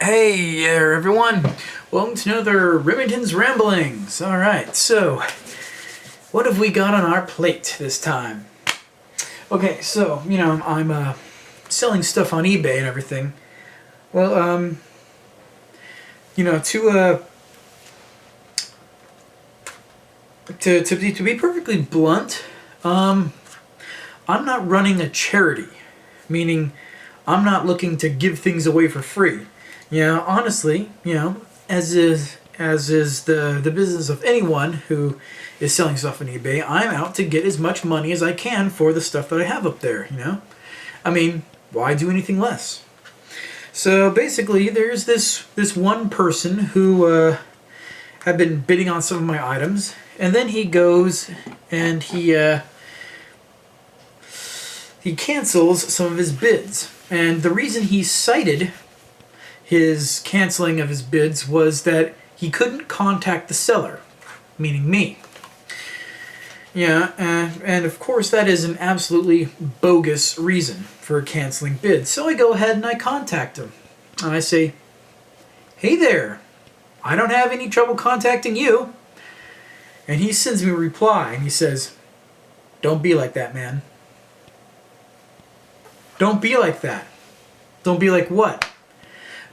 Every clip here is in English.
Hey there, everyone. Welcome to another Remington's Ramblings. Alright, so what have we got on our plate this time? Okay, so, I'm selling stuff on eBay and everything. Well, to be perfectly blunt, I'm not running a charity, meaning I'm not looking to give things away for free. Honestly, as is the business of anyone who is selling stuff on eBay, I'm out to get as much money as I can for the stuff that I have up there, I mean, why do anything less? So basically, there's this one person who had been bidding on some of my items, and then he goes and he cancels some of his bids. And the reason he cited his canceling of his bids was that he couldn't contact the seller, meaning me. And of course that is an absolutely bogus reason for canceling bids. So I go ahead and I contact him. And I say, "Hey there, I don't have any trouble contacting you." And he sends me a reply and he says, "Don't be like that, man. Don't be like that." Don't be like what?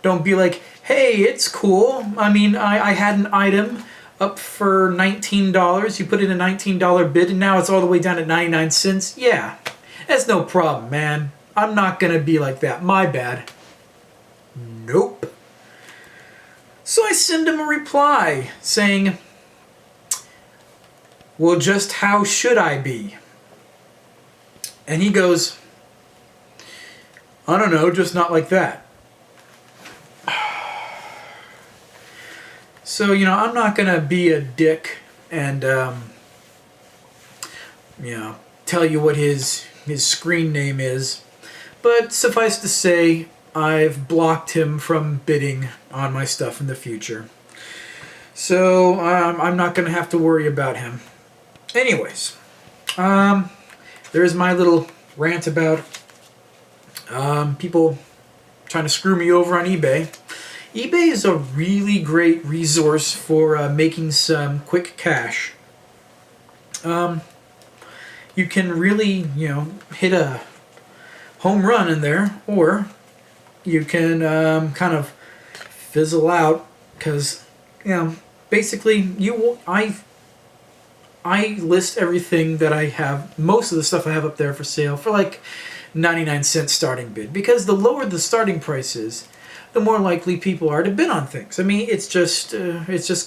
Don't be like, "Hey, it's cool. I mean, I had an item up for $19. You put in a $19 bid and now it's all the way down at 99 cents. Yeah, that's no problem, man. I'm not going to be like that. My bad." Nope. So I send him a reply saying, "Well, just how should I be?" And he goes, "I don't know, just not like that." So, I'm not going to be a dick and, tell you what his screen name is. But suffice to say, I've blocked him from bidding on my stuff in the future. So, I'm not going to have to worry about him. Anyways, there's my little rant about people trying to screw me over on eBay. eBay is a really great resource for making some quick cash. You can really, hit a home run in there, or you can kind of fizzle out because, basically I list everything that I have, most of the stuff I have up there for sale for like 99 cent starting bid, because the lower the starting price is, the more likely people are to bid on things. I mean, it's just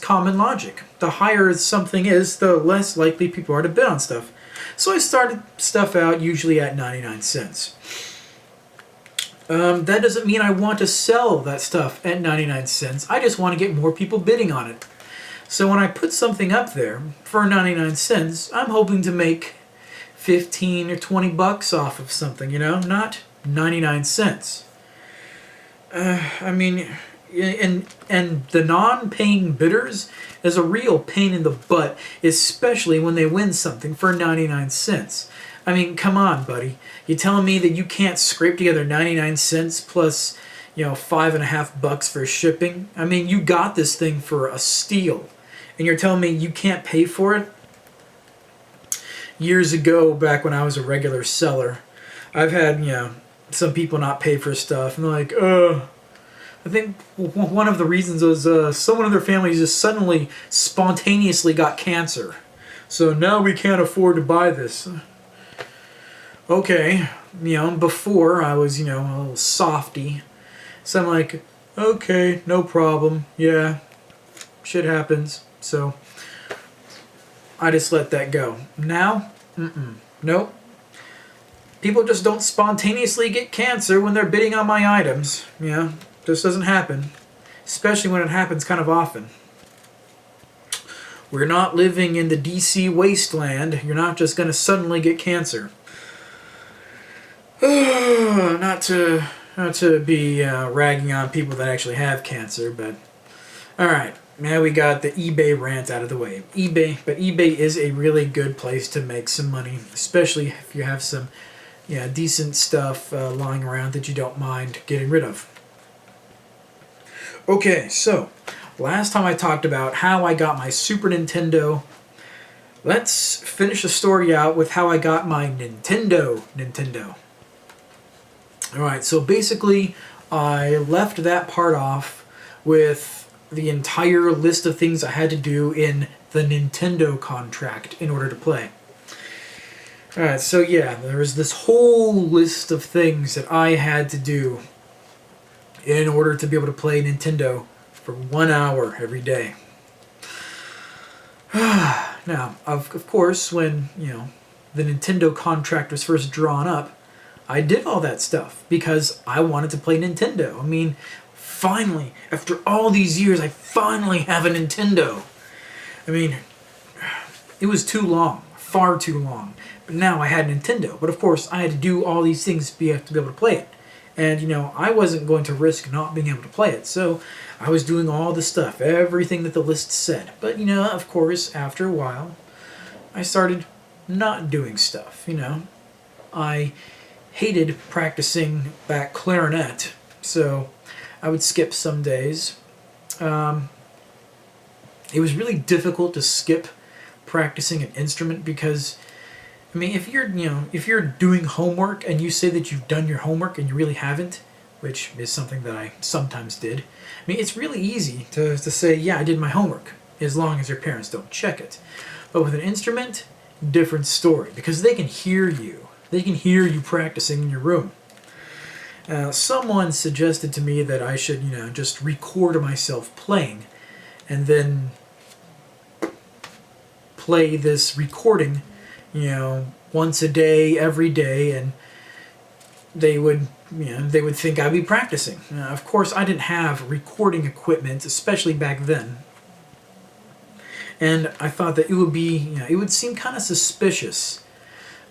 common logic. The higher something is, the less likely people are to bid on stuff. So I started stuff out usually at 99 cents. That doesn't mean I want to sell that stuff at 99 cents. I just want to get more people bidding on it. So when I put something up there for 99 cents, I'm hoping to make 15 or 20 bucks off of something, not 99 cents. I mean, and the non-paying bidders is a real pain in the butt, especially when they win something for 99 cents. I mean, come on, buddy. You telling me that you can't scrape together 99 cents plus, $5.50 for shipping? I mean, you got this thing for a steal, and you're telling me you can't pay for it? Years ago, back when I was a regular seller, I've had, some people not pay for stuff, and they're like, I think one of the reasons was someone in their family just suddenly, spontaneously got cancer. So now we can't afford to buy this. Okay, before I was, a little softy. So I'm like, okay, no problem. Yeah, shit happens. So I just let that go. Now, nope. People just don't spontaneously get cancer when they're bidding on my items. Just doesn't happen. Especially when it happens kind of often. We're not living in the DC wasteland. You're not just going to suddenly get cancer. Not to be ragging on people that actually have cancer, but alright. Now we got the eBay rant out of the way. eBay is a really good place to make some money, especially if you have some decent stuff lying around that you don't mind getting rid of. Okay, so last time I talked about how I got my Super Nintendo. Let's finish the story out with how I got my Nintendo. Alright, so basically I left that part off with the entire list of things I had to do in the Nintendo contract in order to play. Alright, so yeah, there was this whole list of things that I had to do in order to be able to play Nintendo for 1 hour every day. Now, of course, when, the Nintendo contract was first drawn up, I did all that stuff because I wanted to play Nintendo. I mean, finally, after all these years, I finally have a Nintendo. I mean, it was too long, far too long. But now I had a Nintendo. But of course, I had to do all these things to be able to play it. And, I wasn't going to risk not being able to play it. So I was doing all the stuff, everything that the list said. But, of course, after a while, I started not doing stuff, I hated practicing that clarinet, so I would skip some days. It was really difficult to skip practicing an instrument because, I mean, if you're doing homework and you say that you've done your homework and you really haven't, which is something that I sometimes did, I mean, it's really easy to say, yeah, I did my homework, as long as your parents don't check it. But with an instrument, different story, because they can hear you. They can hear you practicing in your room. Someone suggested to me that I should, just record myself playing, and then play this recording, once a day, every day, and they would think I'd be practicing. Of course, I didn't have recording equipment, especially back then. And I thought that it would be, it would seem kind of suspicious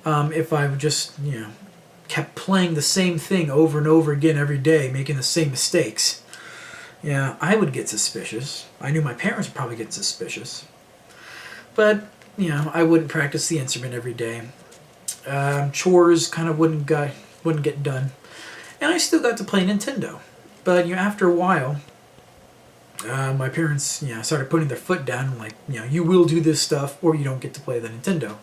if I would just, kept playing the same thing over and over again every day, making the same mistakes. Yeah, I would get suspicious. I knew my parents would probably get suspicious. But, I wouldn't practice the instrument every day. Chores kind of wouldn't get done. And I still got to play Nintendo. But, after a while, my parents, started putting their foot down, like, you will do this stuff or you don't get to play the Nintendo.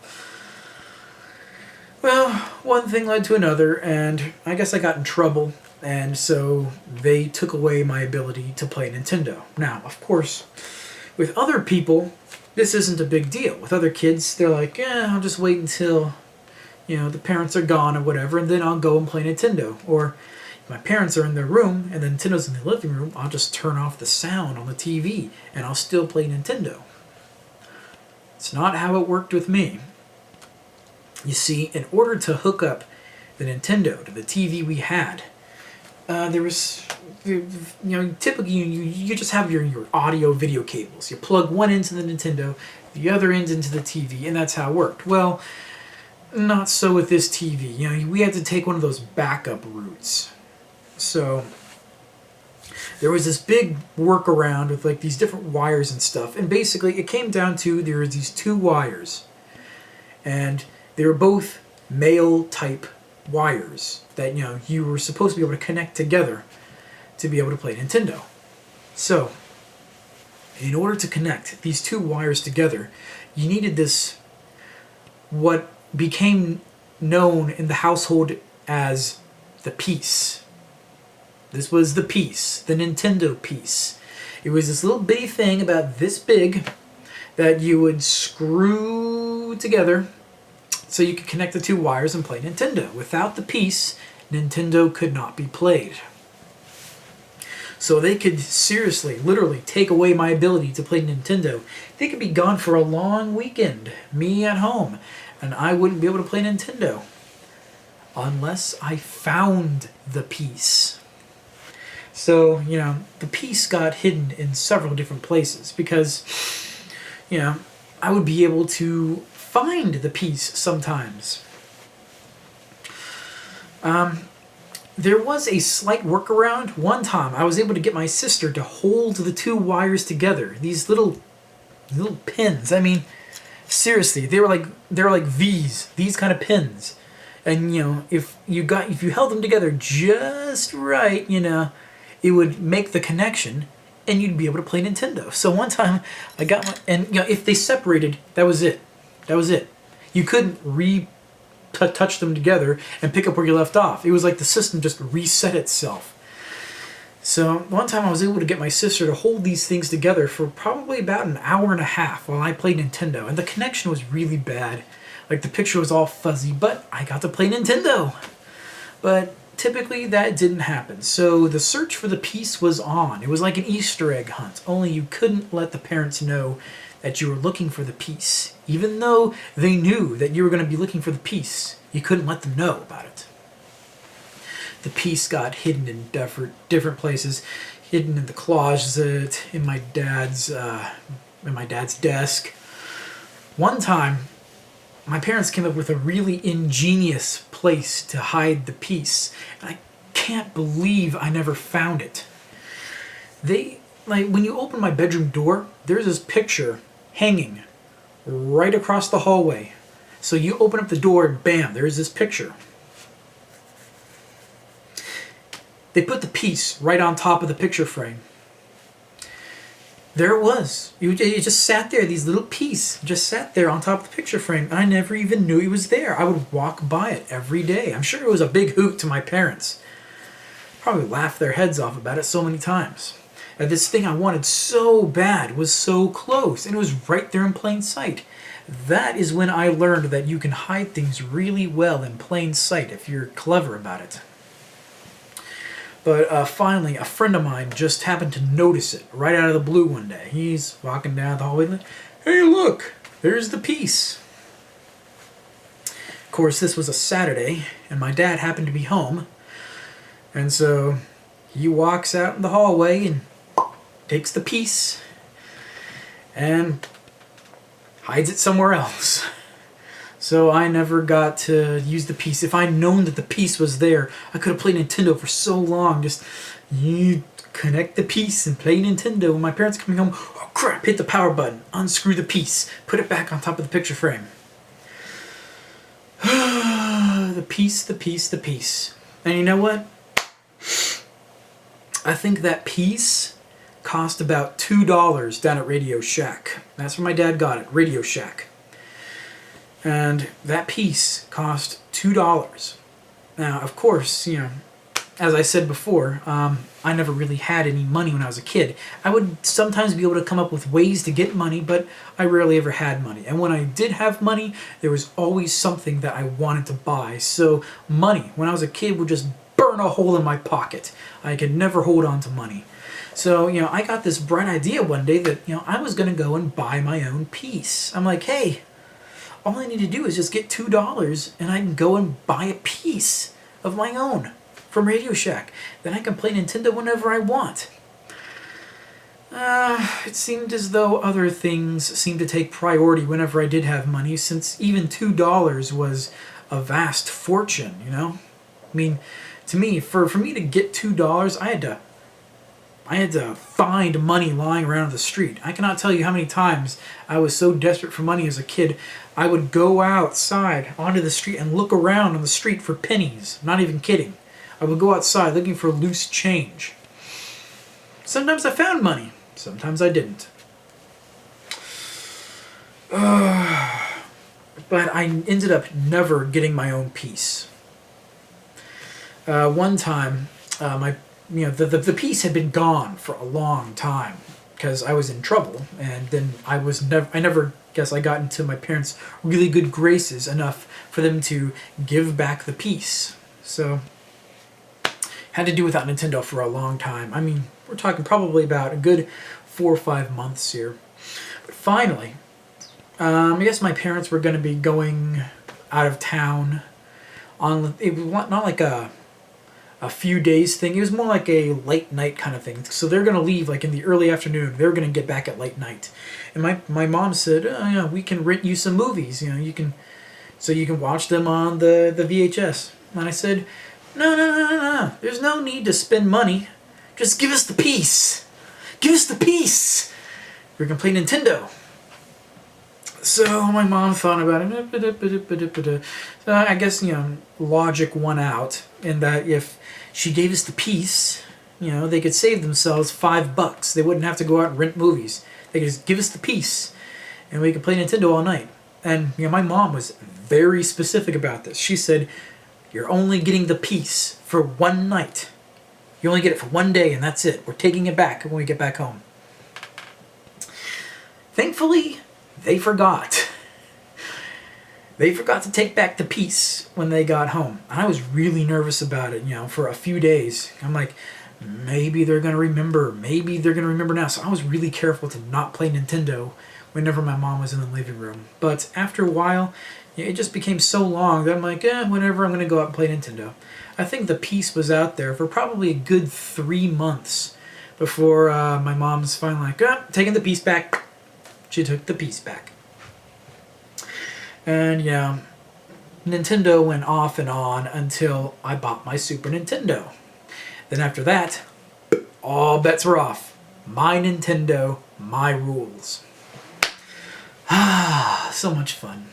Well, one thing led to another, and I guess I got in trouble, and so they took away my ability to play Nintendo. Now, of course, with other people, this isn't a big deal. With other kids, they're like, I'll just wait until, the parents are gone or whatever, and then I'll go and play Nintendo. Or my parents are in their room and the Nintendo's in the living room, I'll just turn off the sound on the TV and I'll still play Nintendo. It's not how it worked with me. You see, in order to hook up the Nintendo to the TV we had, there was, typically you just have your audio video cables. You plug one into the Nintendo, the other end into the TV, and that's how it worked. Well, not so with this TV. We had to take one of those backup routes. So there was this big workaround with like these different wires and stuff, and basically it came down to there were these two wires, and they were both male type wires that you were supposed to be able to connect together to be able to play Nintendo. So in order to connect these two wires together, you needed this what became known in the household as the piece. This was the piece, the Nintendo piece. It was this little bitty thing about this big that you would screw together so you could connect the two wires and play Nintendo. Without the piece, Nintendo could not be played. So they could seriously, literally take away my ability to play Nintendo. They could be gone for a long weekend, me at home, and I wouldn't be able to play Nintendo unless I found the piece. So, the piece got hidden in several different places because, I would be able to find the piece sometimes. There was a slight workaround. One time I was able to get my sister to hold the two wires together. These little pins. I mean, seriously, they were like V's, these kind of pins. And if you held them together just right, it would make the connection and you'd be able to play Nintendo. So one time I got my, and if they separated, that was it. That was it. You couldn't touch them together and pick up where you left off. It was like the system just reset itself. So one time I was able to get my sister to hold these things together for probably about an hour and a half while I played Nintendo. And the connection was really bad. Like the picture was all fuzzy, but I got to play Nintendo. But typically that didn't happen. So the search for the piece was on. It was like an Easter egg hunt, only you couldn't let the parents know that you were looking for the piece. Even though they knew that you were going to be looking for the piece, you couldn't let them know about it. The piece got hidden in different places, hidden in the closet, in my dad's desk. One time, my parents came up with a really ingenious place to hide the piece, and I can't believe I never found it. When you open my bedroom door, there's this picture hanging right across the hallway. So you open up the door and bam, there's this picture. They put the piece right on top of the picture frame. There it was. It just sat there, these little piece just sat there on top of the picture frame, and I never even knew it was there. I would walk by it every day. I'm sure it was a big hoot to my parents. Probably laughed their heads off about it so many times. And this thing I wanted so bad was so close, and it was right there in plain sight. That is when I learned that you can hide things really well in plain sight if you're clever about it. But finally, a friend of mine just happened to notice it right out of the blue one day. He's walking down the hallway and, hey, look, there's the piece. Of course, this was a Saturday, and my dad happened to be home. And so he walks out in the hallway and takes the piece and hides it somewhere else. So I never got to use the piece. If I'd known that the piece was there, I could have played Nintendo for so long. Just you connect the piece and play Nintendo. When my parents coming home, oh crap, hit the power button, unscrew the piece, put it back on top of the picture frame. The piece, the piece, the piece. And you know what? I think that piece cost about $2 down at Radio Shack. That's where my dad got it, Radio Shack. And that piece cost $2. Now, of course, as I said before, I never really had any money when I was a kid. I would sometimes be able to come up with ways to get money, but I rarely ever had money. And when I did have money, there was always something that I wanted to buy. So money, when I was a kid, would just burn a hole in my pocket. I could never hold on to money. So, I got this bright idea one day that, I was going to go and buy my own piece. I'm like, hey, all I need to do is just get $2 and I can go and buy a piece of my own from Radio Shack. Then I can play Nintendo whenever I want. It seemed as though other things seemed to take priority whenever I did have money, since even $2 was a vast fortune, I mean, to me, for me to get $2, I had to find money lying around the street. I cannot tell you how many times I was so desperate for money as a kid, I would go outside onto the street and look around on the street for pennies. Not even kidding. I would go outside looking for loose change. Sometimes I found money. Sometimes I didn't. But I ended up never getting my own piece. One time, the piece had been gone for a long time because I was in trouble, and then I never guess I got into my parents' really good graces enough for them to give back the piece. So had to do without Nintendo for a long time. I mean, we're talking probably about a good 4 or 5 months here. But finally, I guess my parents were going to be going out of town on, it was not like a few days thing. It was more like a late night kind of thing. So they're going to leave like in the early afternoon. They're going to get back at late night. And my mom said, oh, yeah, we can rent you some movies. You can watch them on the VHS. And I said, no. There's no need to spend money. Just give us the piece. Give us the piece. We're going to play Nintendo. So my mom thought about it. So I guess, logic won out in that if she gave us the piece, they could save themselves $5. They wouldn't have to go out and rent movies. They could just give us the piece, and we could play Nintendo all night. And my mom was very specific about this. She said, "You're only getting the piece for one night. You only get it for one day, and that's it. We're taking it back when we get back home." Thankfully, they forgot. They forgot to take back the piece when they got home. I was really nervous about it, for a few days. I'm like, maybe they're going to remember. Maybe they're going to remember now. So I was really careful to not play Nintendo whenever my mom was in the living room. But after a while, it just became so long that I'm like, whatever, I'm going to go out and play Nintendo. I think the piece was out there for probably a good 3 months before my mom's finally like, taking the piece back. She took the piece back. And Nintendo went off and on until I bought my Super Nintendo. Then after that, all bets were off. My Nintendo, my rules. So much fun.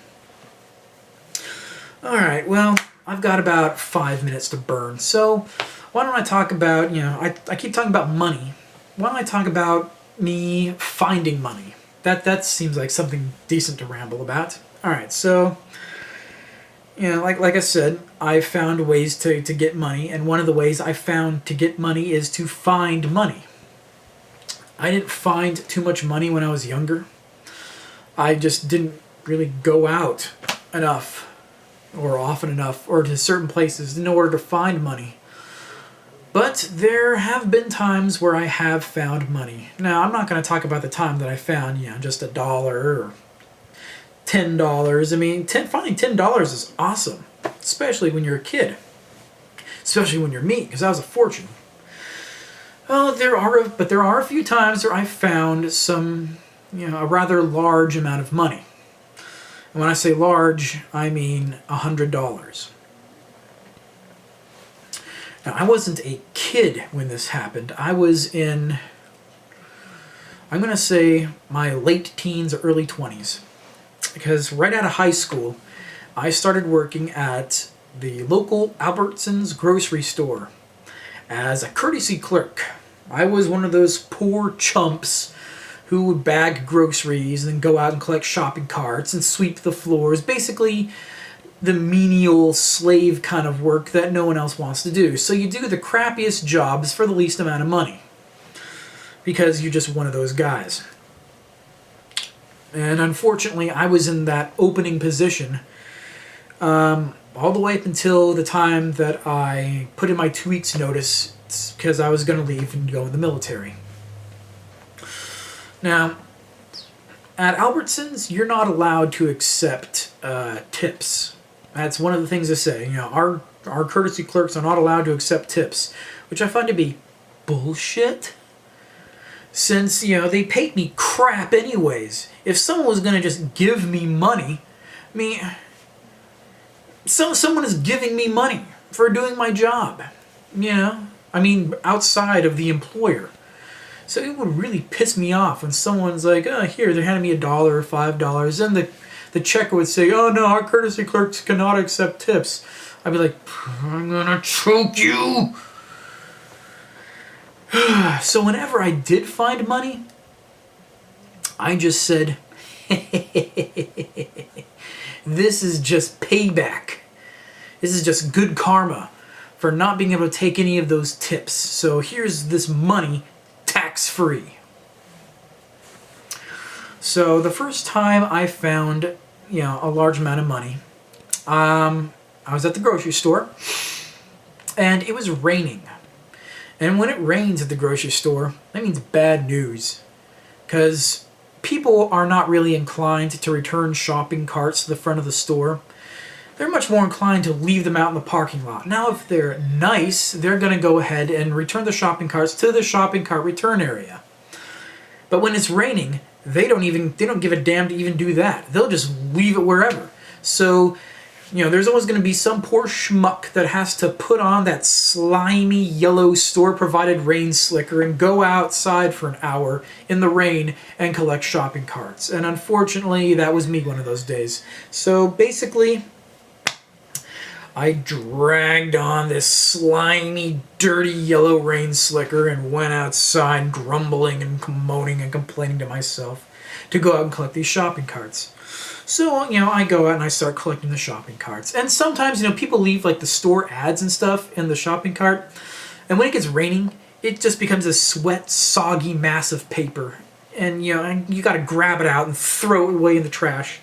Alright, well, I've got about 5 minutes to burn. So why don't I talk about, I keep talking about money. Why don't I talk about me finding money? That seems like something decent to ramble about. Alright, so, like I said, I found ways to get money, and one of the ways I found to get money is to find money. I didn't find too much money when I was younger. I just didn't really go out enough, or often enough, or to certain places in order to find money. But there have been times where I have found money. Now, I'm not going to talk about the time that I found, just $1 or $10. I mean, finding $10 is awesome, especially when you're a kid. Especially when you're me, because that was a fortune. Well, there are a few times where I found some, a rather large amount of money. And when I say large, I mean $100. Now, I wasn't a kid when this happened. I was in, I'm going to say, my late teens or early 20s. Because right out of high school, I started working at the local Albertsons grocery store as a courtesy clerk. I was one of those poor chumps who would bag groceries and then go out and collect shopping carts and sweep the floors. Basically, the menial slave kind of work that no one else wants to do. So you do the crappiest jobs for the least amount of money. Because you're just one of those guys. And unfortunately, I was in that opening position all the way up until the time that I put in my 2 weeks notice because I was going to leave and go in the military. Now, at Albertsons, you're not allowed to accept tips. That's one of the things they say. Our courtesy clerks are not allowed to accept tips, which I find to be bullshit. Since, they paid me crap anyways. If someone was going to just give me money, someone is giving me money for doing my job. Outside of the employer. So it would really piss me off when someone's like, here, they're handing me $1 or $5. Then the checker would say, oh no, our courtesy clerks cannot accept tips. I'd be like, I'm going to choke you. So whenever I did find money, I just said, this is just payback. This is just good karma for not being able to take any of those tips. So here's this money tax-free. So the first time I found, a large amount of money, I was at the grocery store, and it was raining. And when it rains at the grocery store, that means bad news. Because people are not really inclined to return shopping carts to the front of the store. They're much more inclined to leave them out in the parking lot. Now, if they're nice, they're going to go ahead and return the shopping carts to the shopping cart return area. But when it's raining, they don't give a damn to even do that. They'll just leave it wherever. So, there's always going to be some poor schmuck that has to put on that slimy yellow store-provided rain slicker and go outside for an hour in the rain and collect shopping carts. And unfortunately, that was me one of those days. So basically, I dragged on this slimy, dirty yellow rain slicker and went outside grumbling and moaning and complaining to myself to go out and collect these shopping carts. So, I go out and I start collecting the shopping carts. And sometimes, people leave like the store ads and stuff in the shopping cart. And when it gets raining, it just becomes a sweat, soggy mass of paper. And, you got to grab it out and throw it away in the trash.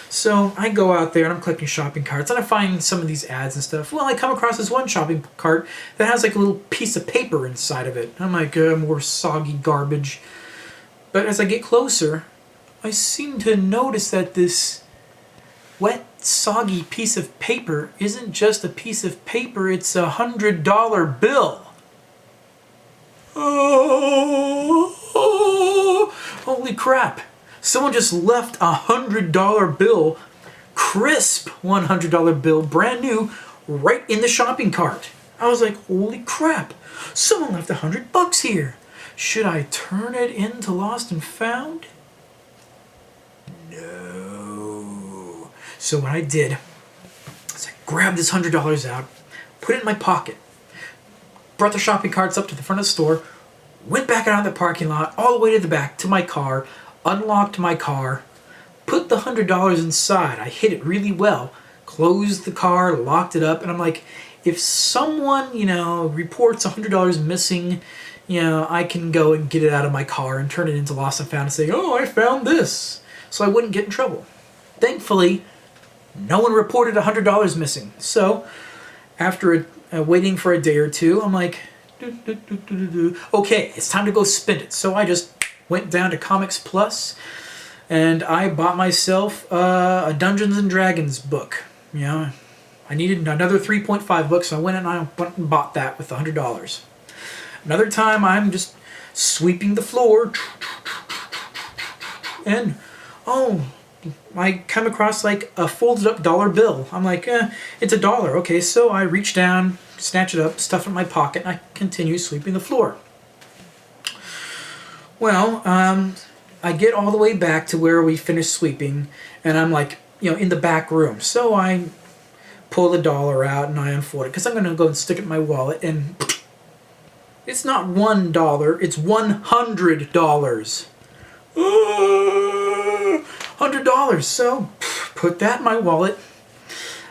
So I go out there and I'm collecting shopping carts and I find some of these ads and stuff. Well, I come across this one shopping cart that has like a little piece of paper inside of it. I'm like, more soggy garbage. But as I get closer, I seem to notice that this wet, soggy piece of paper isn't just a piece of paper, it's a $100 bill. Oh, holy crap. Someone just left a $100 bill, crisp $100 bill, brand new, right in the shopping cart. I was like, holy crap, someone left $100 here. Should I turn it into lost and found? No. So what I did is I grabbed this $100 out, put it in my pocket, brought the shopping carts up to the front of the store, went back out of the parking lot, all the way to the back to my car, unlocked my car, put the $100 inside. I hid it really well, closed the car, locked it up, and I'm like, if someone, reports $100 missing, I can go and get it out of my car and turn it into lost and found and say, oh, I found this. So I wouldn't get in trouble. Thankfully, no one reported $100 missing. So after waiting for a day or two, I'm like, okay, it's time to go spend it. So I just went down to Comics Plus and I bought myself a Dungeons and Dragons book. I needed another 3.5 books, so I went and bought that with $100. Another time I'm just sweeping the floor and I come across like a folded up dollar bill. I'm like, it's $1. Okay, so I reach down, snatch it up, stuff it in my pocket, and I continue sweeping the floor. Well, I get all the way back to where we finished sweeping, and I'm like, in the back room. So I pull the dollar out and I unfold it, because I'm going to go and stick it in my wallet, and it's not $1, it's $100. $100. So put that in my wallet.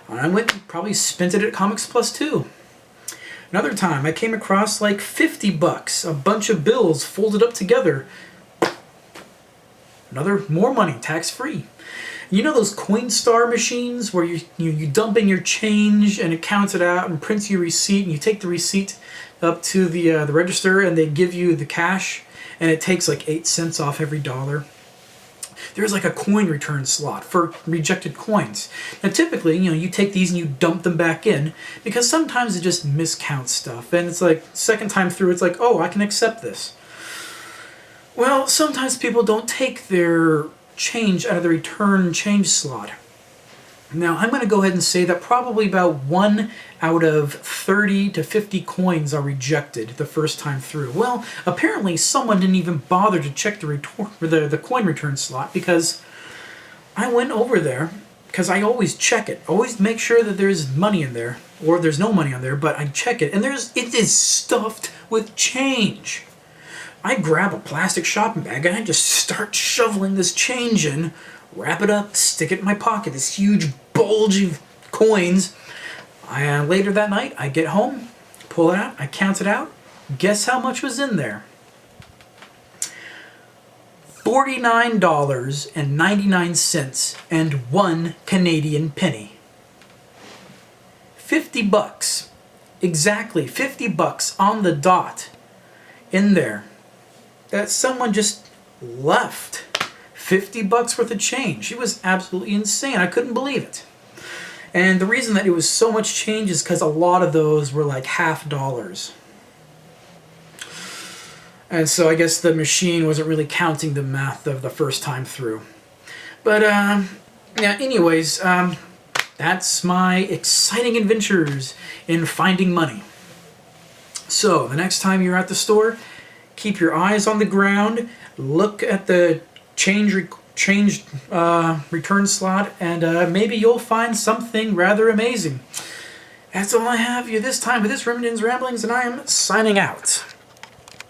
I went and probably spent it at Comics Plus too. Another time I came across like $50, a bunch of bills folded up together. More money, tax free. Those Coinstar machines where you dump in your change and it counts it out and prints your receipt, and you take the receipt up to the register and they give you the cash, and it takes like 8 cents off every dollar. There's like a coin return slot for rejected coins. Now typically, you take these and you dump them back in, because sometimes it just miscounts stuff, and it's like second time through it's like, oh, I can accept this. Well, sometimes people don't take their change out of the return change slot. Now, I'm going to go ahead and say that probably about 1 out of 30 to 50 coins are rejected the first time through. Well, apparently someone didn't even bother to check the coin return slot, because I went over there, because I always check it. Always make sure that there's money in there, or there's no money on there, but I check it, and it is stuffed with change. I grab a plastic shopping bag and I just start shoveling this change in, wrap it up, stick it in my pocket, this huge bulge of coins. Later that night, I get home, pull it out, I count it out. Guess how much was in there? $49.99 and 1 Canadian penny. $50. Exactly $50 on the dot in there. That someone just left. $50 worth of change. It was absolutely insane. I couldn't believe it. And the reason that it was so much change is because a lot of those were like $50. And so I guess the machine wasn't really counting the math of the first time through. But anyways, that's my exciting adventures in finding money. So the next time you're at the store, keep your eyes on the ground, look at the change return slot, and maybe you'll find something rather amazing. That's all I have for you this time with this Remington's Ramblings, and I am signing out.